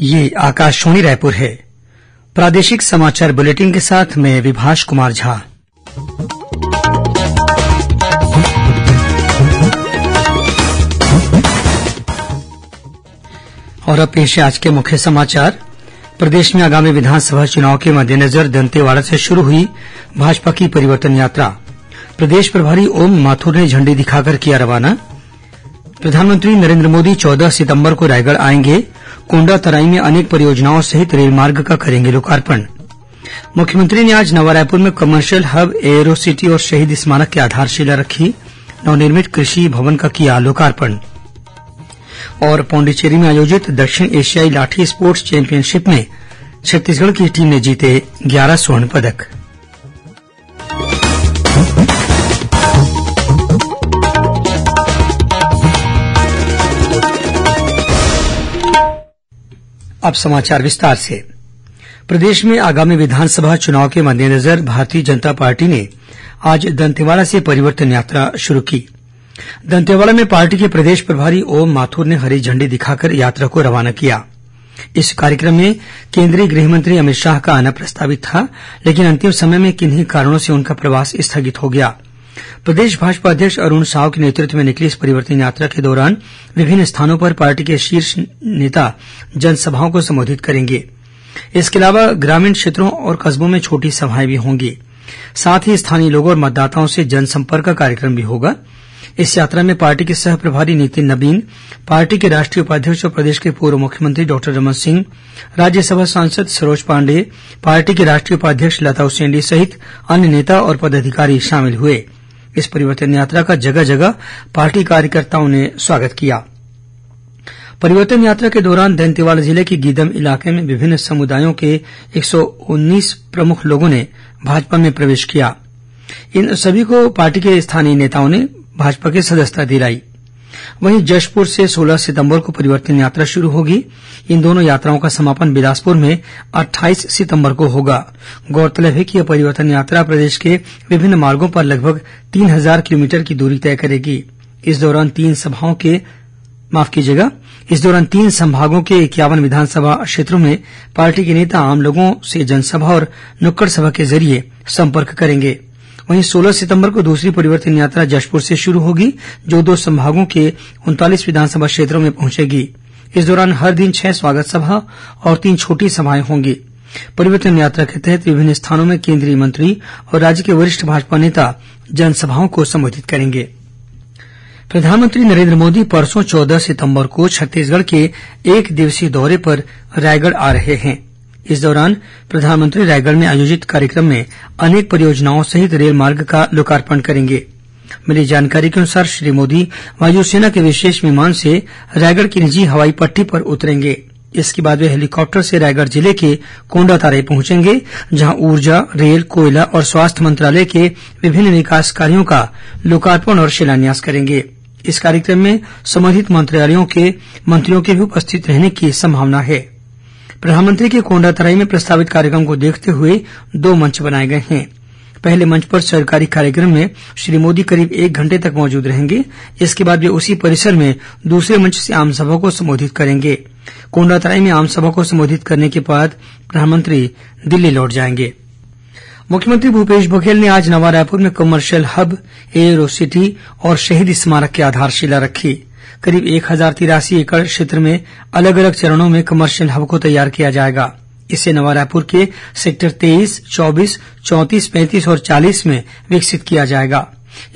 ये आकाशवाणी रायपुर है। प्रादेशिक समाचार बुलेटिन के साथ मैं विभाष कुमार झा। और अब पेश है आज के मुख्य समाचार। प्रदेश में आगामी विधानसभा चुनाव के मद्देनजर दंतेवाड़ा से शुरू हुई भाजपा की परिवर्तन यात्रा। प्रदेश प्रभारी ओम माथुर ने झंडी दिखाकर किया रवाना। प्रधानमंत्री नरेंद्र मोदी 14 सितंबर को रायगढ़ आएंगे। कोंडातराई में अनेक परियोजनाओं सहित रेलमार्ग का करेंगे लोकार्पण। मुख्यमंत्री ने आज नवा रायपुर में कमर्शियल हब, एयरो सिटी और शहीद स्मारक की आधारशिला रखी। नवनिर्मित कृषि भवन का किया लोकार्पण। और पांडिचेरी में आयोजित दक्षिण एशियाई लाठी स्पोर्ट्स चैंपियनशिप में छत्तीसगढ़ की टीम ने जीते 11 स्वर्ण पदक। अब समाचार विस्तार से। प्रदेश में आगामी विधानसभा चुनाव के मद्देनजर भारतीय जनता पार्टी ने आज दंतेवाड़ा से परिवर्तन यात्रा शुरू की। दंतेवाड़ा में पार्टी के प्रदेश प्रभारी ओम माथुर ने हरी झंडी दिखाकर यात्रा को रवाना किया। इस कार्यक्रम में केंद्रीय गृह मंत्री अमित शाह का आना प्रस्तावित था, लेकिन अंतिम समय में किन्हीं कारणों से उनका प्रवास स्थगित हो गया। प्रदेश भाजपा अध्यक्ष अरुण साव के नेतृत्व में निकली इस परिवर्तन यात्रा के दौरान विभिन्न स्थानों पर पार्टी के शीर्ष नेता जनसभाओं को संबोधित करेंगे। इसके अलावा ग्रामीण क्षेत्रों और कस्बों में छोटी सभाएं भी होंगी। साथ ही स्थानीय लोगों और मतदाताओं से जनसंपर्क का कार्यक्रम भी होगा। इस यात्रा में पार्टी के सह प्रभारी नितिन नबीन, पार्टी के राष्ट्रीय उपाध्यक्ष और प्रदेश के पूर्व मुख्यमंत्री डॉक्टर रमन सिंह, राज्यसभा सांसद सरोज पांडेय, पार्टी के राष्ट्रीय उपाध्यक्ष लता उसेंडी सहित अन्य नेता और पदाधिकारी शामिल हुए। इस परिवर्तन यात्रा का जगह जगह पार्टी कार्यकर्ताओं ने स्वागत किया। परिवर्तन यात्रा के दौरान दंतेवाड़ा जिले के गीदम इलाके में विभिन्न समुदायों के 119 प्रमुख लोगों ने भाजपा में प्रवेश किया। इन सभी को पार्टी के स्थानीय नेताओं ने भाजपा की सदस्यता दिलाई। वहीं जशपुर से 16 सितंबर को परिवर्तन यात्रा शुरू होगी। इन दोनों यात्राओं का समापन बिलासपुर में 28 सितंबर को होगा। गौरतलब है कि यह परिवर्तन यात्रा प्रदेश के विभिन्न मार्गों पर लगभग 3000 किलोमीटर की दूरी तय करेगी। इस दौरान तीन संभागों के 51 विधानसभा क्षेत्रों में पार्टी के नेता आम लोगों से जनसभा और नुक्कड़ सभा के जरिए संपर्क करेंगे। वहीं 16 सितंबर को दूसरी परिवर्तन यात्रा जशपुर से शुरू होगी, जो 2 संभागों के 39 विधानसभा क्षेत्रों में पहुंचेगी। इस दौरान हर दिन 6 स्वागत सभा और 3 छोटी सभाएं होंगी। परिवर्तन यात्रा के तहत विभिन्न स्थानों में केंद्रीय मंत्री और राज्य के वरिष्ठ भाजपा नेता जनसभाओं को संबोधित करेंगे। प्रधानमंत्री नरेंद्र मोदी परसों 14 सितंबर को छत्तीसगढ़ के 1 दिवसीय दौरे पर रायगढ़ आ रहे हैं। इस दौरान प्रधानमंत्री रायगढ़ में आयोजित कार्यक्रम में अनेक परियोजनाओं सहित रेलमार्ग का लोकार्पण करेंगे। मिली जानकारी के अनुसार श्री मोदी वायुसेना के विशेष विमान से रायगढ़ की निजी हवाई पट्टी पर उतरेंगे। इसके बाद वे हेलीकॉप्टर से रायगढ़ जिले के कोंडातराई पहुंचेंगे, जहां ऊर्जा, रेल, कोयला और स्वास्थ्य मंत्रालय के विभिन्न विकास कार्यों का लोकार्पण और शिलान्यास करेंगे। इस कार्यक्रम में संबंधित मंत्रालयों के मंत्रियों के भी उपस्थित रहने की संभावना है। प्रधानमंत्री के कोंडातराई में प्रस्तावित कार्यक्रम को देखते हुए 2 मंच बनाए गए हैं। पहले मंच पर सरकारी कार्यक्रम में श्री मोदी करीब 1 घंटे तक मौजूद रहेंगे। इसके बाद वे उसी परिसर में दूसरे मंच से आमसभा को संबोधित करेंगे। कोंडातराई में आमसभा को संबोधित करने के बाद प्रधानमंत्री दिल्ली लौट जाएंगे। मुख्यमंत्री भूपेश बघेल ने आज नवा रायपुर में कमर्शियल हब, एयरो सिटी और शहीद स्मारक की आधारशिला रखी। करीब 1083 एकड़ क्षेत्र में अलग अलग चरणों में कमर्शियल हब को तैयार किया जाएगा। इसे नवा रायपुर के सेक्टर 23, 24, 34, 35 और 40 में विकसित किया जाएगा।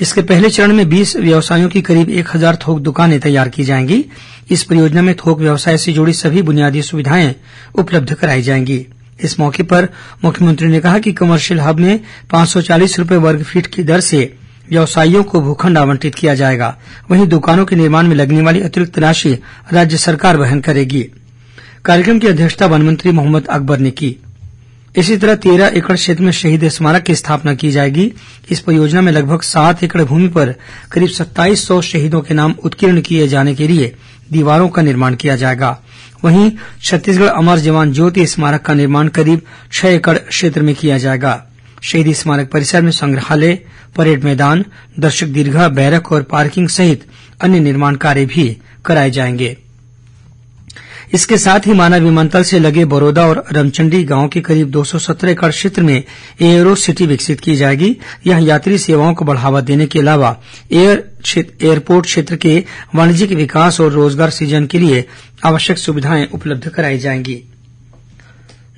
इसके पहले चरण में 20 व्यवसायों की करीब 1000 थोक दुकानें तैयार की जाएंगी। इस परियोजना में थोक व्यवसाय से जुड़ी सभी बुनियादी सुविधाएं उपलब्ध कराई जाएंगी। इस मौके पर मुख्यमंत्री ने कहा कि कमर्शियल हब में 540 रुपये वर्ग फीट की दर से व्यवसायियों को भूखंड आवंटित किया जाएगा। वहीं दुकानों के निर्माण में लगने वाली अतिरिक्त राशि राज्य सरकार वहन करेगी। कार्यक्रम की अध्यक्षता वन मंत्री मोहम्मद अकबर ने की। इसी तरह 13 एकड़ क्षेत्र में शहीद स्मारक की स्थापना की जाएगी। इस परियोजना में लगभग 7 एकड़ भूमि पर करीब 2700 शहीदों के नाम उत्कीर्ण किए जाने के लिए दीवारों का निर्माण किया जाएगा। वहीं छत्तीसगढ़ अमर जवान ज्योति स्मारक का निर्माण करीब 6 एकड़ क्षेत्र में किया जाएगा। शहीद स्मारक परिसर में संग्रहालय, परेड मैदान, दर्शक दीर्घा, बैरक और पार्किंग सहित अन्य निर्माण कार्य भी कराए जाएंगे। इसके साथ ही माना विमानतल से लगे बरोदा और रमचंडी गांव के करीब 217 एकड़ क्षेत्र में एयरो सिटी विकसित की जाएगी। यहां यात्री सेवाओं को बढ़ावा देने के अलावा एयरपोर्ट क्षेत्र के वाणिज्यिक विकास और रोजगार सृजन के लिए आवश्यक सुविधाएं उपलब्ध कराई जाएंगी।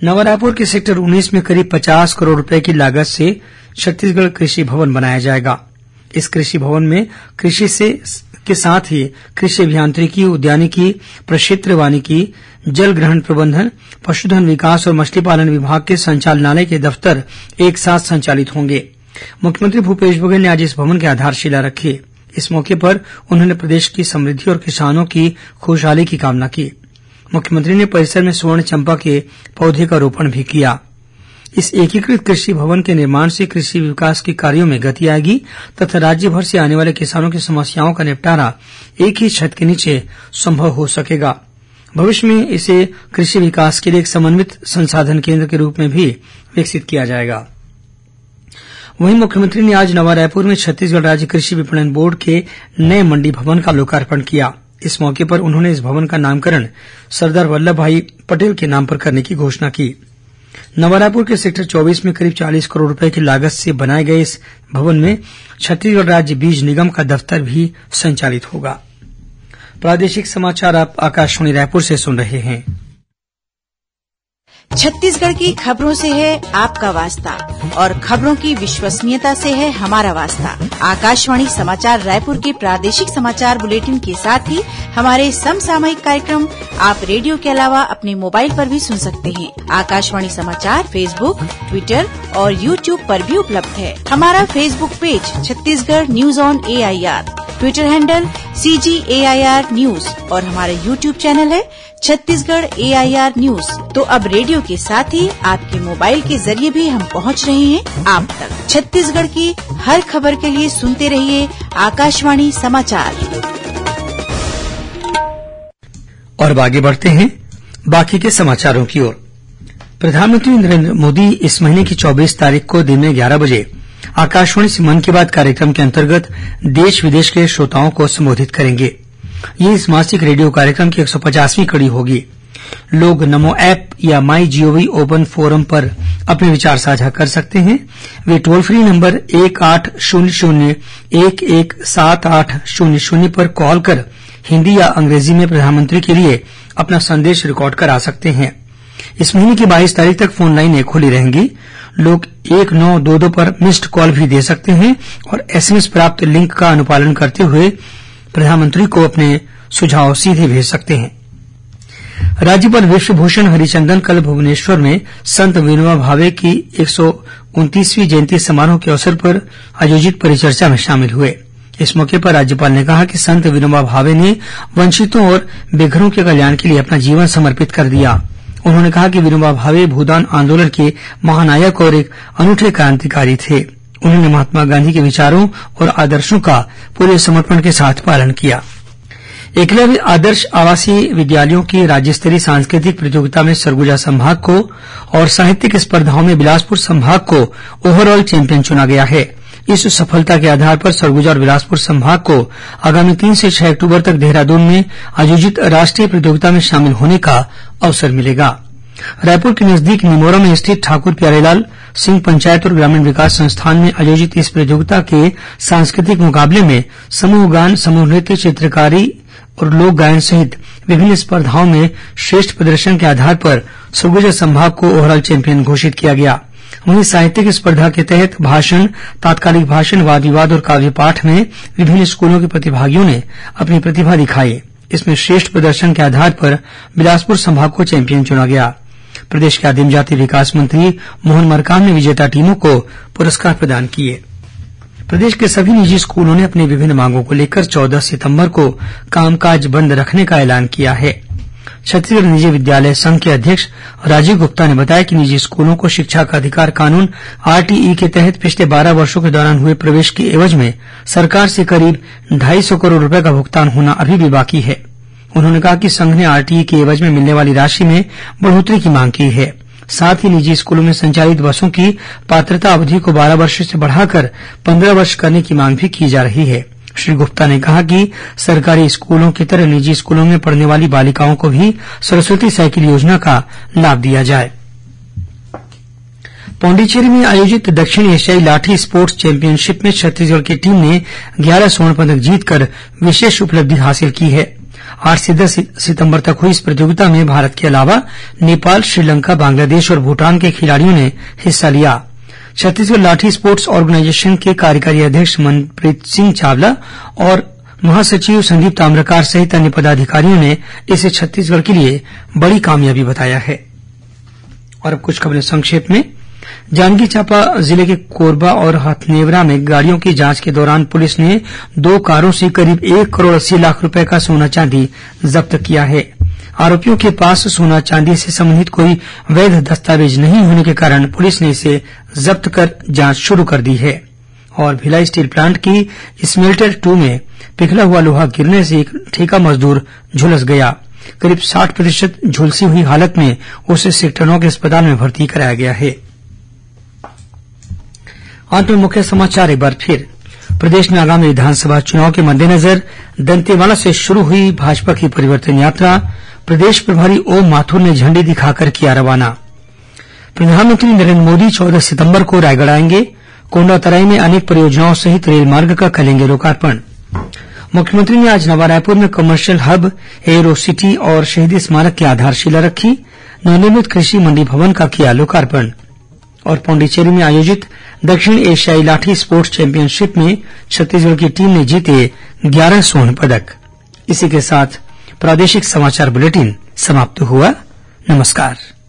नवा रायपुर के सेक्टर 19 में करीब 50 करोड़ रुपए की लागत से छत्तीसगढ़ कृषि भवन बनाया जाएगा। इस कृषि भवन में कृषि के साथ ही कृषि अभियांत्रिकी, उद्यानिकी, प्रक्षेत्र वानिकी, जल ग्रहण प्रबंधन, पशुधन विकास और मछली पालन विभाग के संचालनालय के दफ्तर एक साथ संचालित होंगे। मुख्यमंत्री भूपेश बघेल ने आज इस भवन की आधारशिला रखी। इस मौके पर उन्होंने प्रदेश की समृद्धि और किसानों की खुशहाली की कामना की। मुख्यमंत्री ने परिसर में स्वर्ण चंपा के पौधे का रोपण भी किया। इस एकीकृत कृषि भवन के निर्माण से कृषि विकास के कार्यों में गति आएगी तथा राज्य भर से आने वाले किसानों की समस्याओं का निपटारा एक ही छत के नीचे संभव हो सकेगा। भविष्य में इसे कृषि विकास के लिए एक समन्वित संसाधन केंद्र के रूप में भी विकसित किया जाएगा। वहीं मुख्यमंत्री ने आज नवा रायपुर में छत्तीसगढ़ राज्य कृषि विपणन बोर्ड के नए मंडी भवन का लोकार्पण किया। इस मौके पर उन्होंने इस भवन का नामकरण सरदार वल्लभभाई पटेल के नाम पर करने की घोषणा की। नवा रायपुर के सेक्टर 24 में करीब 40 करोड़ रुपए की लागत से बनाए गए इस भवन में छत्तीसगढ़ राज्य बीज निगम का दफ्तर भी संचालित होगा। प्रादेशिक समाचार आप आकाशवाणी रायपुर से सुन रहे हैं। छत्तीसगढ़ की खबरों से है आपका वास्ता और खबरों की विश्वसनीयता से है हमारा वास्ता। आकाशवाणी समाचार रायपुर के प्रादेशिक समाचार बुलेटिन के साथ ही हमारे समसामयिक कार्यक्रम आप रेडियो के अलावा अपने मोबाइल पर भी सुन सकते हैं। आकाशवाणी समाचार फेसबुक, ट्विटर और यूट्यूब पर भी उपलब्ध है। हमारा Facebook page Chhattisgarh news on AIR, Twitter handle CGAIR news और हमारा यूट्यूब चैनल है छत्तीसगढ़ AIR न्यूज। तो अब रेडियो के साथ ही आपके मोबाइल के जरिए भी हम पहुंच रहे हैं आप तक। छत्तीसगढ़ की हर खबर के लिए सुनते रहिए आकाशवाणी समाचार। और आगे बढ़ते हैं बाकी के समाचारों की ओर। प्रधानमंत्री नरेंद्र मोदी इस महीने की 24 तारीख को दिन में 11 बजे आकाशवाणी से मन की बात कार्यक्रम के अंतर्गत देश विदेश के श्रोताओं को संबोधित करेंगे। ये इस मासिक रेडियो कार्यक्रम की 150वीं कड़ी होगी। लोग नमो ऐप या माई जीओवी ओपन फोरम पर अपने विचार साझा कर सकते हैं। वे टोल फ्री नंबर 1800-117800 पर कॉल कर हिंदी या अंग्रेजी में प्रधानमंत्री के लिए अपना संदेश रिकॉर्ड करा सकते हैं। इस महीने की 22 तारीख तक फोन लाइनें खुली रहेंगी। लोग 1922 पर मिस्ड कॉल भी दे सकते हैं और SMS प्राप्त लिंक का अनुपालन करते हुए प्रधानमंत्री को अपने सुझाव सीधे भेज सकते हैं। राज्यपाल विश्वभूषण हरिचंदन कल भुवनेश्वर में संत विनोबा भावे की 129वीं जयंती समारोह के अवसर पर आयोजित परिचर्चा में शामिल हुए। इस मौके पर राज्यपाल ने कहा कि संत विनोबा भावे ने वंचितों और बेघरों के कल्याण के लिए अपना जीवन समर्पित कर दिया। उन्होंने कहा कि विनोबा भावे भूदान आंदोलन के महानायक और एक अनूठे क्रांतिकारी थे। उन्होंने महात्मा गांधी के विचारों और आदर्शों का पूरे समर्पण के साथ पालन किया। एकलव्य आदर्श आवासीय विद्यालयों की राज्य स्तरीय सांस्कृतिक प्रतियोगिता में सरगुजा संभाग को और साहित्यिक स्पर्धाओं में बिलासपुर संभाग को ओवरऑल चैंपियन चुना गया है। इस सफलता के आधार पर सरगुजा और बिलासपुर संभाग को आगामी 3 से 6 अक्टूबर तक देहरादून में आयोजित राष्ट्रीय प्रतियोगिता में शामिल होने का अवसर मिलेगा। रायपुर के नजदीक निमोरा में स्थित ठाकुर प्यारेलाल सिंह पंचायत और ग्रामीण विकास संस्थान में आयोजित इस प्रतियोगिता के सांस्कृतिक मुकाबले में समूह गान, समूह नृत्य, चित्रकारी और लोक गायन सहित विभिन्न स्पर्धाओं में श्रेष्ठ प्रदर्शन के आधार पर सरगुजा संभाग को ओवरऑल चैंपियन घोषित किया गया। वहीं साहित्यिक स्पर्धा के तहत भाषण, तात्कालिक भाषण, वाद विवाद और काव्य पाठ में विभिन्न स्कूलों के प्रतिभागियों ने अपनी प्रतिभा दिखाई। इसमें श्रेष्ठ प्रदर्शन के आधार पर बिलासपुर संभाग को चैंपियन चुना गया। प्रदेश के आदिम जाति विकास मंत्री मोहन मरकाम ने विजेता टीमों को पुरस्कार प्रदान किए। प्रदेश के सभी निजी स्कूलों ने अपनी विभिन्न मांगों को लेकर 14 सितंबर को कामकाज बंद रखने का ऐलान किया है। छत्तीसगढ़ निजी विद्यालय संघ के अध्यक्ष राजीव गुप्ता ने बताया कि निजी स्कूलों को शिक्षा का अधिकार कानून RTE के तहत पिछले 12 वर्षों के दौरान हुए प्रवेश के एवज में सरकार से करीब 250 करोड़ रुपए का भुगतान होना अभी भी बाकी है। उन्होंने कहा कि संघ ने RTE के एवज में मिलने वाली राशि में बढ़ोतरी की मांग की है। साथ ही निजी स्कूलों में संचालित बसों की पात्रता अवधि को 12 वर्ष से बढ़ाकर 15 वर्ष करने की मांग भी की जा रही है। श्री गुप्ता ने कहा कि सरकारी स्कूलों की तरह निजी स्कूलों में पढ़ने वाली बालिकाओं को भी सरस्वती साइकिल योजना का लाभ दिया जाए। पांडिचेरी में आयोजित दक्षिण एशियाई लाठी स्पोर्ट्स चैंपियनशिप में छत्तीसगढ़ की टीम ने 11 स्वर्ण पदक जीतकर विशेष उपलब्धि हासिल की है। 8 से 10 सितंबर तक हुई इस प्रतियोगिता में भारत के अलावा नेपाल, श्रीलंका, बांग्लादेश और भूटान के खिलाड़ियों ने हिस्सा लिया। छत्तीसगढ़ लाठी स्पोर्ट्स ऑर्गेनाइजेशन के कार्यकारी अध्यक्ष मनप्रीत सिंह चावला और महासचिव संदीप ताम्रकार सहित अन्य पदाधिकारियों ने इसे छत्तीसगढ़ के लिए बड़ी कामयाबी बताया है। और अब कुछ खबरें संक्षेप में। जांजगीर चांपा जिले के कोरबा और हथनेवरा में गाड़ियों की जांच के दौरान पुलिस ने 2 कारों से करीब 1 करोड़ 80 लाख रुपए का सोना चांदी जब्त किया है। आरोपियों के पास सोना चांदी से संबंधित कोई वैध दस्तावेज नहीं होने के कारण पुलिस ने इसे जब्त कर जांच शुरू कर दी है। और भिलाई स्टील प्लांट की स्मेल्टर 2 में पिघला हुआ लोहा गिरने से एक ठेका मजदूर झुलस गया। करीब 60% झुलसी हुई हालत में उसे सेक्टर 9 के अस्पताल में भर्ती कराया गया है। अंत में मुख्य समाचार एक बार फिर। प्रदेश में आगामी विधानसभा चुनाव के मद्देनजर दंतेवाड़ा से शुरू हुई भाजपा की परिवर्तन यात्रा। प्रदेश प्रभारी ओम माथुर ने झंडी दिखाकर किया रवाना। प्रधानमंत्री नरेंद्र मोदी 14 सितंबर को रायगढ़ आएंगे। कोंडातराई में अनेक परियोजनाओं सहित रेल मार्ग का करेंगे लोकार्पण। मुख्यमंत्री ने आज नवा रायपुर में कमर्शियल हब, एयरो सिटी और शहीदी स्मारक की आधारशिला रखी। नवनिर्मित कृषि मंडी भवन का किया लोकार्पण। और पांडिचेरी में आयोजित दक्षिण एशियाई लाठी स्पोर्ट्स चैंपियनशिप में छत्तीसगढ़ की टीम ने जीते 11 स्वर्ण पदक। इसी के साथ प्रादेशिक समाचार बुलेटिन समाप्त हुआ। नमस्कार।